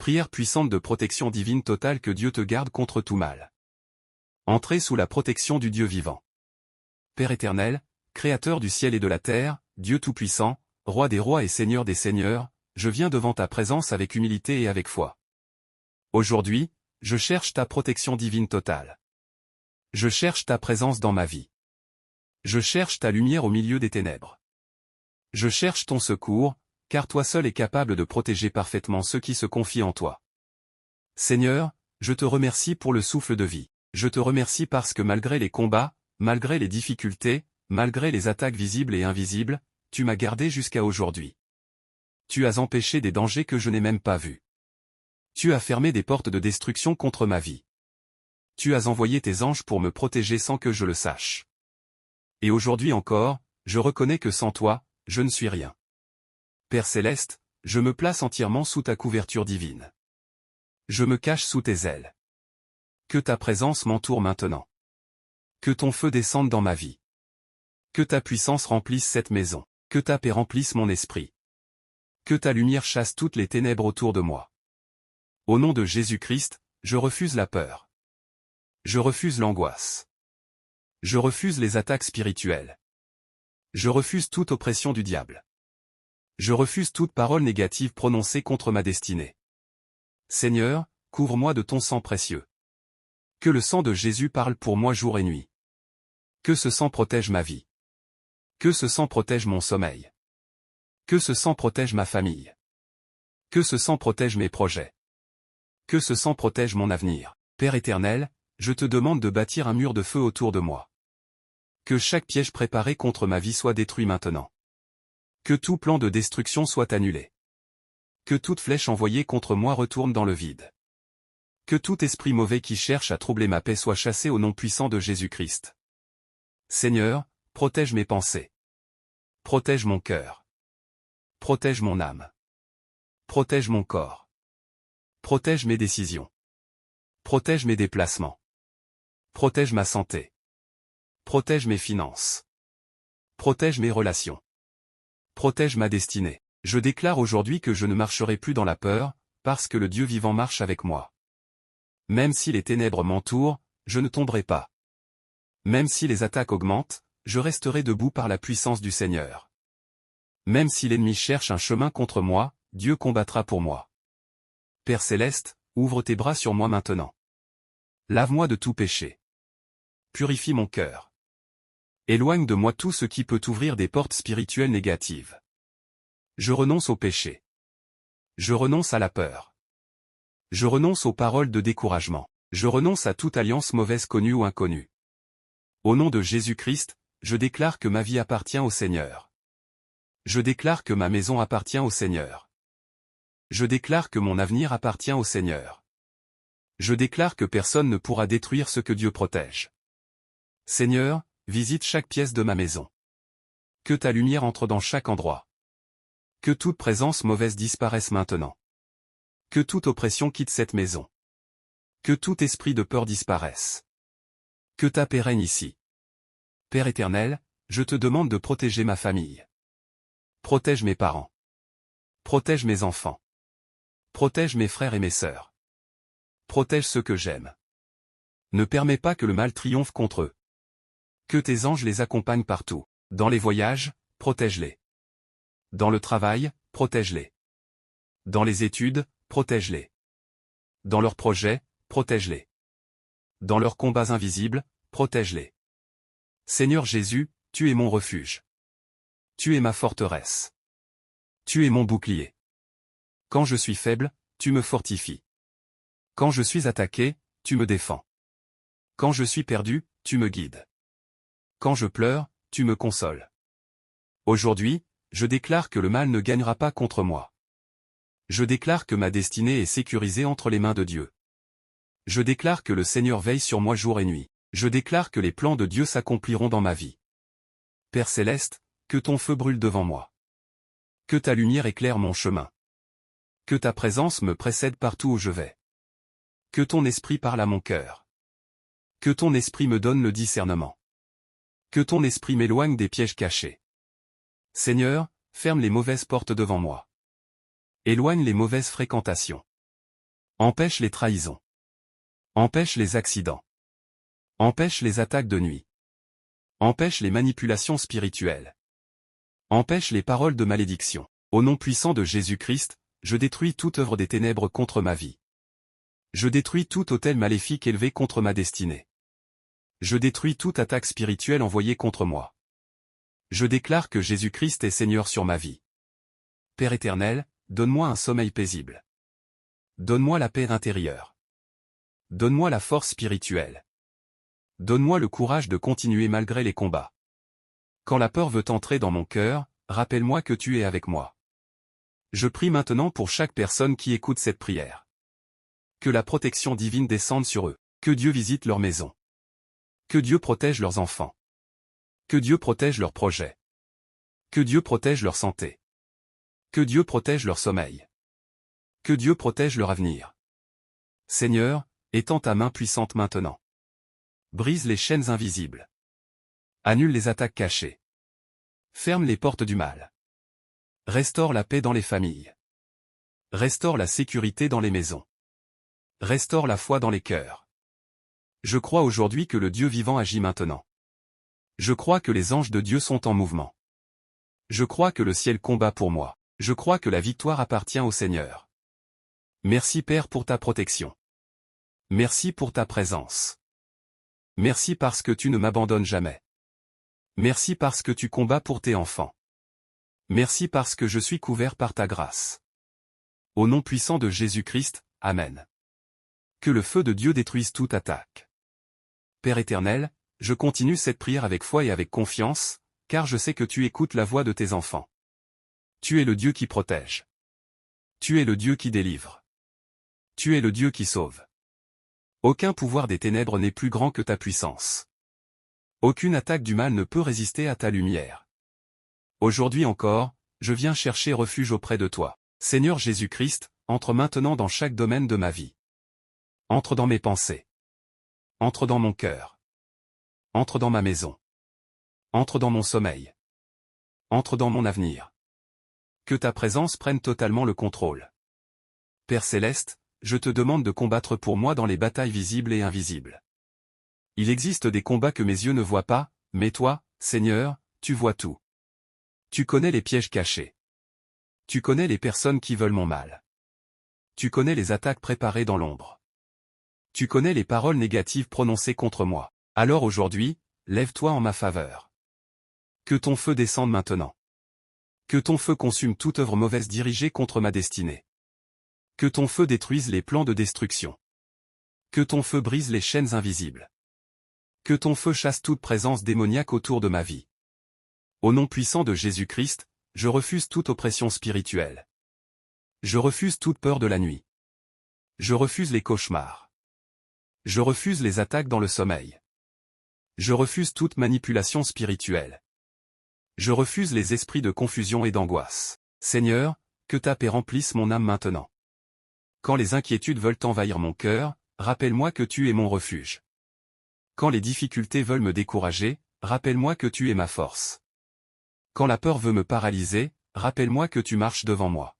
Prière puissante de protection divine totale. Que Dieu te garde contre tout mal. Entrez sous la protection du Dieu vivant. Père éternel, Créateur du ciel et de la terre, Dieu tout-puissant, Roi des rois et Seigneur des seigneurs, je viens devant ta présence avec humilité et avec foi. Aujourd'hui, je cherche ta protection divine totale. Je cherche ta présence dans ma vie. Je cherche ta lumière au milieu des ténèbres. Je cherche ton secours, car toi seul es capable de protéger parfaitement ceux qui se confient en toi. Seigneur, je te remercie pour le souffle de vie. Je te remercie parce que malgré les combats, malgré les difficultés, malgré les attaques visibles et invisibles, tu m'as gardé jusqu'à aujourd'hui. Tu as empêché des dangers que je n'ai même pas vus. Tu as fermé des portes de destruction contre ma vie. Tu as envoyé tes anges pour me protéger sans que je le sache. Et aujourd'hui encore, je reconnais que sans toi, je ne suis rien. Père céleste, je me place entièrement sous ta couverture divine. Je me cache sous tes ailes. Que ta présence m'entoure maintenant. Que ton feu descende dans ma vie. Que ta puissance remplisse cette maison. Que ta paix remplisse mon esprit. Que ta lumière chasse toutes les ténèbres autour de moi. Au nom de Jésus-Christ, je refuse la peur. Je refuse l'angoisse. Je refuse les attaques spirituelles. Je refuse toute oppression du diable. Je refuse toute parole négative prononcée contre ma destinée. Seigneur, couvre-moi de ton sang précieux. Que le sang de Jésus parle pour moi jour et nuit. Que ce sang protège ma vie. Que ce sang protège mon sommeil. Que ce sang protège ma famille. Que ce sang protège mes projets. Que ce sang protège mon avenir. Père éternel, je te demande de bâtir un mur de feu autour de moi. Que chaque piège préparé contre ma vie soit détruit maintenant. Que tout plan de destruction soit annulé. Que toute flèche envoyée contre moi retourne dans le vide. Que tout esprit mauvais qui cherche à troubler ma paix soit chassé au nom puissant de Jésus-Christ. Seigneur, protège mes pensées. Protège mon cœur. Protège mon âme. Protège mon corps. Protège mes décisions. Protège mes déplacements. Protège ma santé. Protège mes finances. Protège mes relations. Protège ma destinée. Je déclare aujourd'hui que je ne marcherai plus dans la peur, parce que le Dieu vivant marche avec moi. Même si les ténèbres m'entourent, je ne tomberai pas. Même si les attaques augmentent, je resterai debout par la puissance du Seigneur. Même si l'ennemi cherche un chemin contre moi, Dieu combattra pour moi. Père céleste, ouvre tes bras sur moi maintenant. Lave-moi de tout péché. Purifie mon cœur. Éloigne de moi tout ce qui peut ouvrir des portes spirituelles négatives. Je renonce au péché. Je renonce à la peur. Je renonce aux paroles de découragement. Je renonce à toute alliance mauvaise connue ou inconnue. Au nom de Jésus-Christ, je déclare que ma vie appartient au Seigneur. Je déclare que ma maison appartient au Seigneur. Je déclare que mon avenir appartient au Seigneur. Je déclare que personne ne pourra détruire ce que Dieu protège. Seigneur, visite chaque pièce de ma maison. Que ta lumière entre dans chaque endroit. Que toute présence mauvaise disparaisse maintenant. Que toute oppression quitte cette maison. Que tout esprit de peur disparaisse. Que ta paix règne ici. Père éternel, je te demande de protéger ma famille. Protège mes parents. Protège mes enfants. Protège mes frères et mes sœurs. Protège ceux que j'aime. Ne permets pas que le mal triomphe contre eux. Que tes anges les accompagnent partout. Dans les voyages, protège-les. Dans le travail, protège-les. Dans les études, protège-les. Dans leurs projets, protège-les. Dans leurs combats invisibles, protège-les. Seigneur Jésus, tu es mon refuge. Tu es ma forteresse. Tu es mon bouclier. Quand je suis faible, tu me fortifies. Quand je suis attaqué, tu me défends. Quand je suis perdu, tu me guides. Quand je pleure, tu me consoles. Aujourd'hui, je déclare que le mal ne gagnera pas contre moi. Je déclare que ma destinée est sécurisée entre les mains de Dieu. Je déclare que le Seigneur veille sur moi jour et nuit. Je déclare que les plans de Dieu s'accompliront dans ma vie. Père céleste, que ton feu brûle devant moi. Que ta lumière éclaire mon chemin. Que ta présence me précède partout où je vais. Que ton esprit parle à mon cœur. Que ton esprit me donne le discernement. Que ton esprit m'éloigne des pièges cachés. Seigneur, ferme les mauvaises portes devant moi. Éloigne les mauvaises fréquentations. Empêche les trahisons. Empêche les accidents. Empêche les attaques de nuit. Empêche les manipulations spirituelles. Empêche les paroles de malédiction. Au nom puissant de Jésus-Christ, je détruis toute œuvre des ténèbres contre ma vie. Je détruis tout autel maléfique élevé contre ma destinée. Je détruis toute attaque spirituelle envoyée contre moi. Je déclare que Jésus-Christ est Seigneur sur ma vie. Père éternel, donne-moi un sommeil paisible. Donne-moi la paix intérieure. Donne-moi la force spirituelle. Donne-moi le courage de continuer malgré les combats. Quand la peur veut entrer dans mon cœur, rappelle-moi que tu es avec moi. Je prie maintenant pour chaque personne qui écoute cette prière. Que la protection divine descende sur eux. Que Dieu visite leur maison. Que Dieu protège leurs enfants. Que Dieu protège leurs projets. Que Dieu protège leur santé. Que Dieu protège leur sommeil. Que Dieu protège leur avenir. Seigneur, étends ta main puissante maintenant. Brise les chaînes invisibles. Annule les attaques cachées. Ferme les portes du mal. Restaure la paix dans les familles. Restaure la sécurité dans les maisons. Restaure la foi dans les cœurs. Je crois aujourd'hui que le Dieu vivant agit maintenant. Je crois que les anges de Dieu sont en mouvement. Je crois que le ciel combat pour moi. Je crois que la victoire appartient au Seigneur. Merci Père pour ta protection. Merci pour ta présence. Merci parce que tu ne m'abandonnes jamais. Merci parce que tu combats pour tes enfants. Merci parce que je suis couvert par ta grâce. Au nom puissant de Jésus-Christ, Amen. Que le feu de Dieu détruise toute attaque. Père éternel, je continue cette prière avec foi et avec confiance, car je sais que tu écoutes la voix de tes enfants. Tu es le Dieu qui protège. Tu es le Dieu qui délivre. Tu es le Dieu qui sauve. Aucun pouvoir des ténèbres n'est plus grand que ta puissance. Aucune attaque du mal ne peut résister à ta lumière. Aujourd'hui encore, je viens chercher refuge auprès de toi. Seigneur Jésus-Christ, entre maintenant dans chaque domaine de ma vie. Entre dans mes pensées. Entre dans mon cœur. Entre dans ma maison. Entre dans mon sommeil. Entre dans mon avenir. Que ta présence prenne totalement le contrôle. Père céleste, je te demande de combattre pour moi dans les batailles visibles et invisibles. Il existe des combats que mes yeux ne voient pas, mais toi, Seigneur, tu vois tout. Tu connais les pièges cachés. Tu connais les personnes qui veulent mon mal. Tu connais les attaques préparées dans l'ombre. Tu connais les paroles négatives prononcées contre moi. Alors aujourd'hui, lève-toi en ma faveur. Que ton feu descende maintenant. Que ton feu consume toute œuvre mauvaise dirigée contre ma destinée. Que ton feu détruise les plans de destruction. Que ton feu brise les chaînes invisibles. Que ton feu chasse toute présence démoniaque autour de ma vie. Au nom puissant de Jésus-Christ, je refuse toute oppression spirituelle. Je refuse toute peur de la nuit. Je refuse les cauchemars. Je refuse les attaques dans le sommeil. Je refuse toute manipulation spirituelle. Je refuse les esprits de confusion et d'angoisse. Seigneur, que ta paix remplisse mon âme maintenant. Quand les inquiétudes veulent envahir mon cœur, rappelle-moi que tu es mon refuge. Quand les difficultés veulent me décourager, rappelle-moi que tu es ma force. Quand la peur veut me paralyser, rappelle-moi que tu marches devant moi.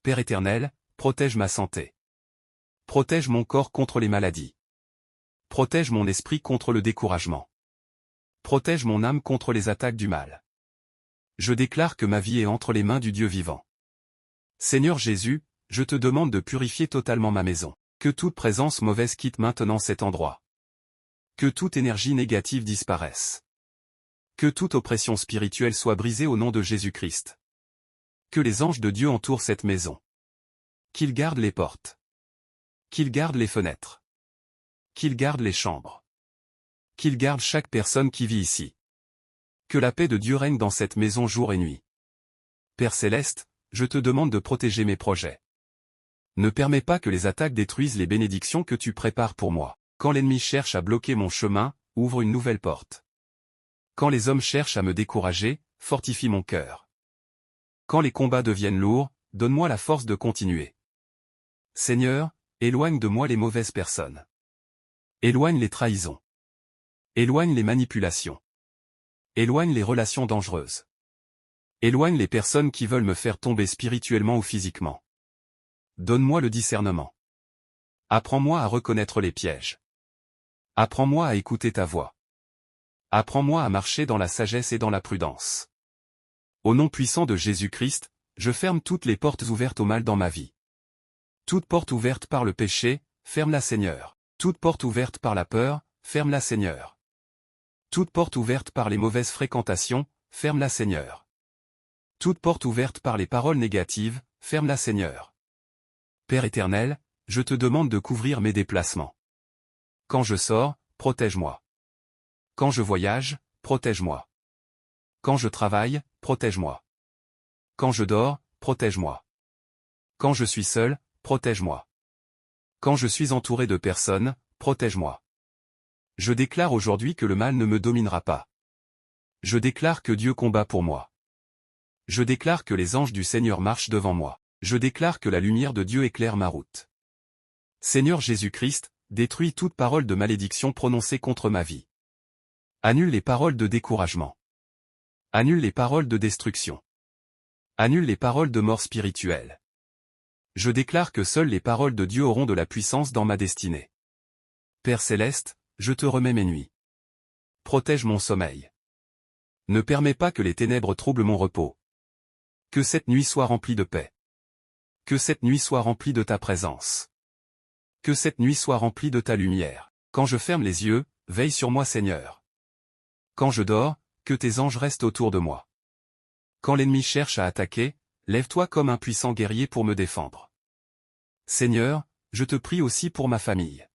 Père éternel, protège ma santé. Protège mon corps contre les maladies. Protège mon esprit contre le découragement. Protège mon âme contre les attaques du mal. Je déclare que ma vie est entre les mains du Dieu vivant. Seigneur Jésus, je te demande de purifier totalement ma maison. Que toute présence mauvaise quitte maintenant cet endroit. Que toute énergie négative disparaisse. Que toute oppression spirituelle soit brisée au nom de Jésus-Christ. Que les anges de Dieu entourent cette maison. Qu'ils gardent les portes. Qu'ils gardent les fenêtres. Qu'ils gardent les chambres. Qu'ils gardent chaque personne qui vit ici. Que la paix de Dieu règne dans cette maison jour et nuit. Père céleste, je te demande de protéger mes projets. Ne permets pas que les attaques détruisent les bénédictions que tu prépares pour moi. Quand l'ennemi cherche à bloquer mon chemin, ouvre une nouvelle porte. Quand les hommes cherchent à me décourager, fortifie mon cœur. Quand les combats deviennent lourds, donne-moi la force de continuer. Seigneur, éloigne de moi les mauvaises personnes. Éloigne les trahisons. Éloigne les manipulations. Éloigne les relations dangereuses. Éloigne les personnes qui veulent me faire tomber spirituellement ou physiquement. Donne-moi le discernement. Apprends-moi à reconnaître les pièges. Apprends-moi à écouter ta voix. Apprends-moi à marcher dans la sagesse et dans la prudence. Au nom puissant de Jésus-Christ, je ferme toutes les portes ouvertes au mal dans ma vie. Toute porte ouverte par le péché, ferme-la Seigneur. Toute porte ouverte par la peur, ferme-la Seigneur. Toute porte ouverte par les mauvaises fréquentations, ferme-la Seigneur. Toute porte ouverte par les paroles négatives, ferme-la Seigneur. Père éternel, je te demande de couvrir mes déplacements. Quand je sors, protège-moi. Quand je voyage, protège-moi. Quand je travaille, protège-moi. Quand je dors, protège-moi. Quand je suis seul, protège-moi. Quand je suis entouré de personnes, protège-moi. Je déclare aujourd'hui que le mal ne me dominera pas. Je déclare que Dieu combat pour moi. Je déclare que les anges du Seigneur marchent devant moi. Je déclare que la lumière de Dieu éclaire ma route. Seigneur Jésus-Christ, détruis toute parole de malédiction prononcée contre ma vie. Annule les paroles de découragement. Annule les paroles de destruction. Annule les paroles de mort spirituelle. Je déclare que seules les paroles de Dieu auront de la puissance dans ma destinée. Père céleste, je te remets mes nuits. Protège mon sommeil. Ne permets pas que les ténèbres troublent mon repos. Que cette nuit soit remplie de paix. Que cette nuit soit remplie de ta présence. Que cette nuit soit remplie de ta lumière. Quand je ferme les yeux, veille sur moi Seigneur. Quand je dors, que tes anges restent autour de moi. Quand l'ennemi cherche à attaquer, lève-toi comme un puissant guerrier pour me défendre. Seigneur, je te prie aussi pour ma famille.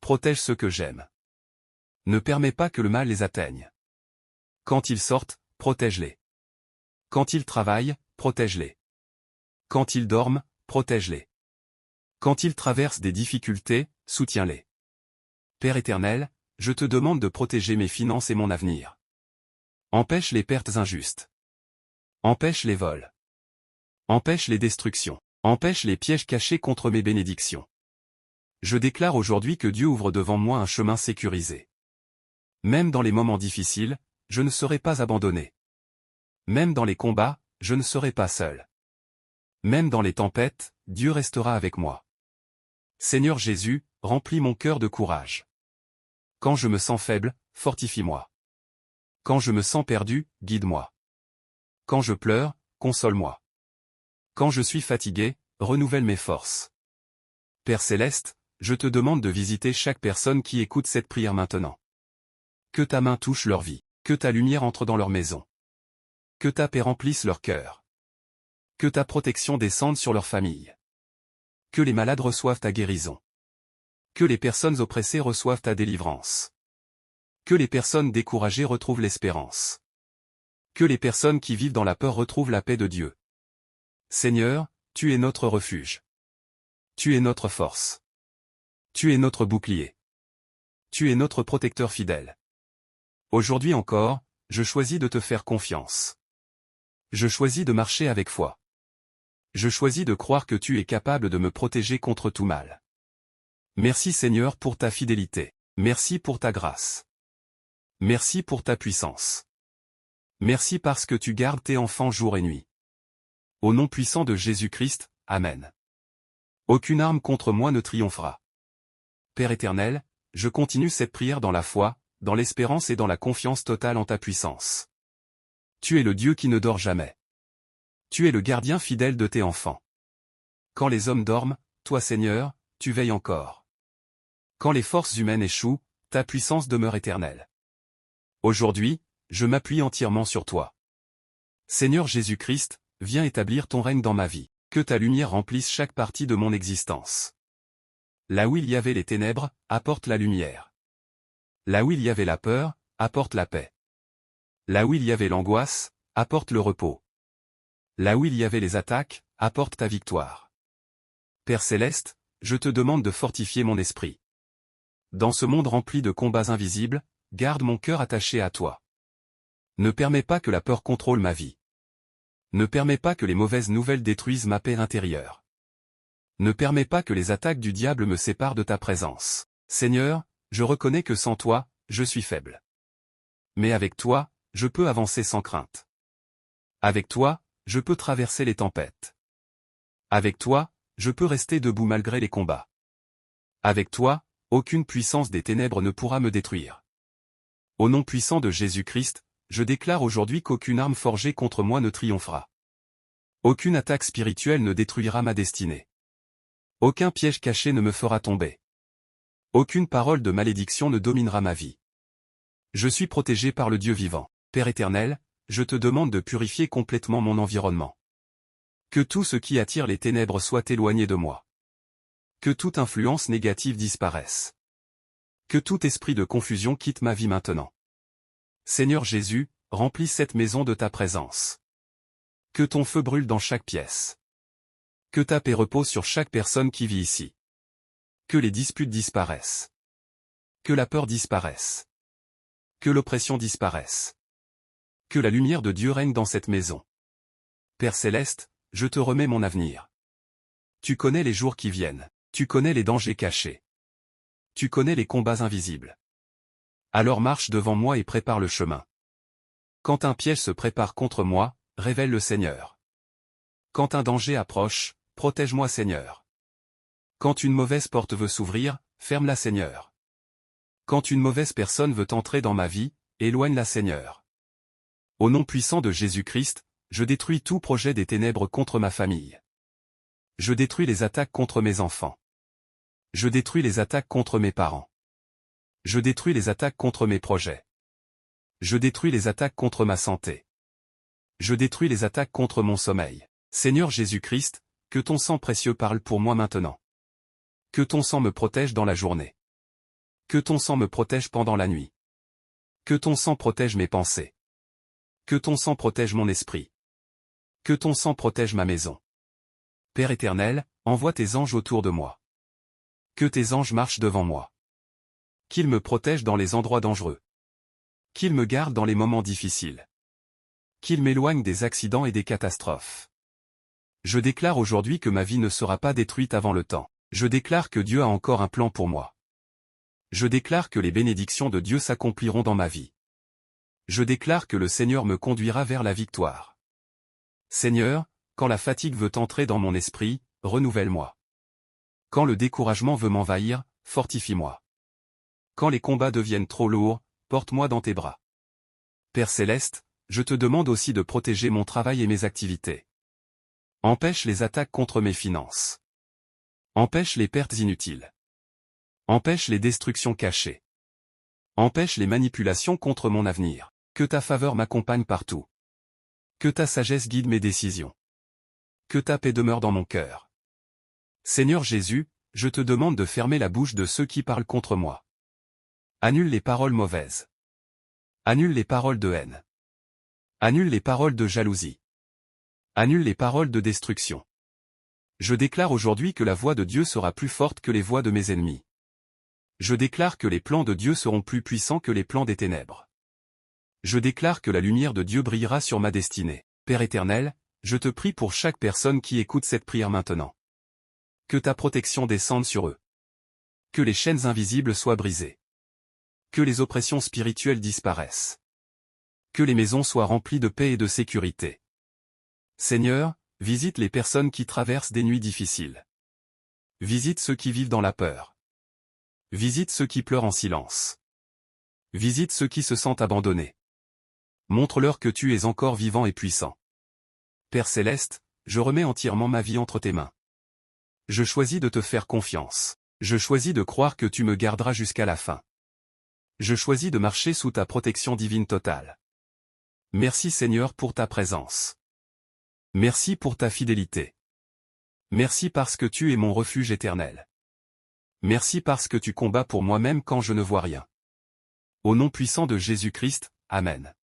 Protège ceux que j'aime. Ne permets pas que le mal les atteigne. Quand ils sortent, protège-les. Quand ils travaillent, protège-les. Quand ils dorment, protège-les. Quand ils traversent des difficultés, soutiens-les. Père éternel, je te demande de protéger mes finances et mon avenir. Empêche les pertes injustes. Empêche les vols. Empêche les destructions. Empêche les pièges cachés contre mes bénédictions. Je déclare aujourd'hui que Dieu ouvre devant moi un chemin sécurisé. Même dans les moments difficiles, je ne serai pas abandonné. Même dans les combats, je ne serai pas seul. Même dans les tempêtes, Dieu restera avec moi. Seigneur Jésus, remplis mon cœur de courage. Quand je me sens faible, fortifie-moi. Quand je me sens perdu, guide-moi. Quand je pleure, console-moi. Quand je suis fatigué, renouvelle mes forces. Père céleste, je te demande de visiter chaque personne qui écoute cette prière maintenant. Que ta main touche leur vie, que ta lumière entre dans leur maison. Que ta paix remplisse leur cœur. Que ta protection descende sur leur famille. Que les malades reçoivent ta guérison. Que les personnes oppressées reçoivent ta délivrance. Que les personnes découragées retrouvent l'espérance. Que les personnes qui vivent dans la peur retrouvent la paix de Dieu. Seigneur, tu es notre refuge. Tu es notre force. Tu es notre bouclier. Tu es notre protecteur fidèle. Aujourd'hui encore, je choisis de te faire confiance. Je choisis de marcher avec foi. Je choisis de croire que tu es capable de me protéger contre tout mal. Merci Seigneur pour ta fidélité. Merci pour ta grâce. Merci pour ta puissance. Merci parce que tu gardes tes enfants jour et nuit. Au nom puissant de Jésus-Christ, Amen. Aucune arme contre moi ne triomphera. Père éternel, je continue cette prière dans la foi, dans l'espérance et dans la confiance totale en ta puissance. Tu es le Dieu qui ne dort jamais. Tu es le gardien fidèle de tes enfants. Quand les hommes dorment, toi Seigneur, tu veilles encore. Quand les forces humaines échouent, ta puissance demeure éternelle. Aujourd'hui, je m'appuie entièrement sur toi. Seigneur Jésus-Christ, viens établir ton règne dans ma vie, que ta lumière remplisse chaque partie de mon existence. Là où il y avait les ténèbres, apporte la lumière. Là où il y avait la peur, apporte la paix. Là où il y avait l'angoisse, apporte le repos. Là où il y avait les attaques, apporte ta victoire. Père céleste, je te demande de fortifier mon esprit. Dans ce monde rempli de combats invisibles, garde mon cœur attaché à toi. Ne permets pas que la peur contrôle ma vie. Ne permets pas que les mauvaises nouvelles détruisent ma paix intérieure. Ne permets pas que les attaques du diable me séparent de ta présence. Seigneur, je reconnais que sans toi, je suis faible. Mais avec toi, je peux avancer sans crainte. Avec toi, je peux traverser les tempêtes. Avec toi, je peux rester debout malgré les combats. Avec toi, aucune puissance des ténèbres ne pourra me détruire. Au nom puissant de Jésus-Christ, je déclare aujourd'hui qu'aucune arme forgée contre moi ne triomphera. Aucune attaque spirituelle ne détruira ma destinée. Aucun piège caché ne me fera tomber. Aucune parole de malédiction ne dominera ma vie. Je suis protégé par le Dieu vivant. Père éternel, je te demande de purifier complètement mon environnement. Que tout ce qui attire les ténèbres soit éloigné de moi. Que toute influence négative disparaisse. Que tout esprit de confusion quitte ma vie maintenant. Seigneur Jésus, remplis cette maison de ta présence. Que ton feu brûle dans chaque pièce. Que ta paix repose sur chaque personne qui vit ici. Que les disputes disparaissent. Que la peur disparaisse. Que l'oppression disparaisse. Que la lumière de Dieu règne dans cette maison. Père céleste, je te remets mon avenir. Tu connais les jours qui viennent. Tu connais les dangers cachés. Tu connais les combats invisibles. Alors marche devant moi et prépare le chemin. Quand un piège se prépare contre moi, révèle le Seigneur. Quand un danger approche, protège-moi Seigneur. Quand une mauvaise porte veut s'ouvrir, ferme-la Seigneur. Quand une mauvaise personne veut entrer dans ma vie, éloigne-la Seigneur. Au nom puissant de Jésus-Christ, je détruis tout projet des ténèbres contre ma famille. Je détruis les attaques contre mes enfants. Je détruis les attaques contre mes parents. Je détruis les attaques contre mes projets. Je détruis les attaques contre ma santé. Je détruis les attaques contre mon sommeil. Seigneur Jésus-Christ, que ton sang précieux parle pour moi maintenant. Que ton sang me protège dans la journée. Que ton sang me protège pendant la nuit. Que ton sang protège mes pensées. Que ton sang protège mon esprit. Que ton sang protège ma maison. Père éternel, envoie tes anges autour de moi. Que tes anges marchent devant moi. Qu'ils me protègent dans les endroits dangereux. Qu'ils me gardent dans les moments difficiles. Qu'ils m'éloignent des accidents et des catastrophes. Je déclare aujourd'hui que ma vie ne sera pas détruite avant le temps. Je déclare que Dieu a encore un plan pour moi. Je déclare que les bénédictions de Dieu s'accompliront dans ma vie. Je déclare que le Seigneur me conduira vers la victoire. Seigneur, quand la fatigue veut entrer dans mon esprit, renouvelle-moi. Quand le découragement veut m'envahir, fortifie-moi. Quand les combats deviennent trop lourds, porte-moi dans tes bras. Père céleste, je te demande aussi de protéger mon travail et mes activités. Empêche les attaques contre mes finances. Empêche les pertes inutiles. Empêche les destructions cachées. Empêche les manipulations contre mon avenir. Que ta faveur m'accompagne partout. Que ta sagesse guide mes décisions. Que ta paix demeure dans mon cœur. Seigneur Jésus, je te demande de fermer la bouche de ceux qui parlent contre moi. Annule les paroles mauvaises. Annule les paroles de haine. Annule les paroles de jalousie. Annule les paroles de destruction. Je déclare aujourd'hui que la voix de Dieu sera plus forte que les voix de mes ennemis. Je déclare que les plans de Dieu seront plus puissants que les plans des ténèbres. Je déclare que la lumière de Dieu brillera sur ma destinée. Père éternel, je te prie pour chaque personne qui écoute cette prière maintenant. Que ta protection descende sur eux. Que les chaînes invisibles soient brisées. Que les oppressions spirituelles disparaissent. Que les maisons soient remplies de paix et de sécurité. Seigneur, visite les personnes qui traversent des nuits difficiles. Visite ceux qui vivent dans la peur. Visite ceux qui pleurent en silence. Visite ceux qui se sentent abandonnés. Montre-leur que tu es encore vivant et puissant. Père céleste, je remets entièrement ma vie entre tes mains. Je choisis de te faire confiance. Je choisis de croire que tu me garderas jusqu'à la fin. Je choisis de marcher sous ta protection divine totale. Merci Seigneur pour ta présence. Merci pour ta fidélité. Merci parce que tu es mon refuge éternel. Merci parce que tu combats pour moi même quand je ne vois rien. Au nom puissant de Jésus-Christ, Amen.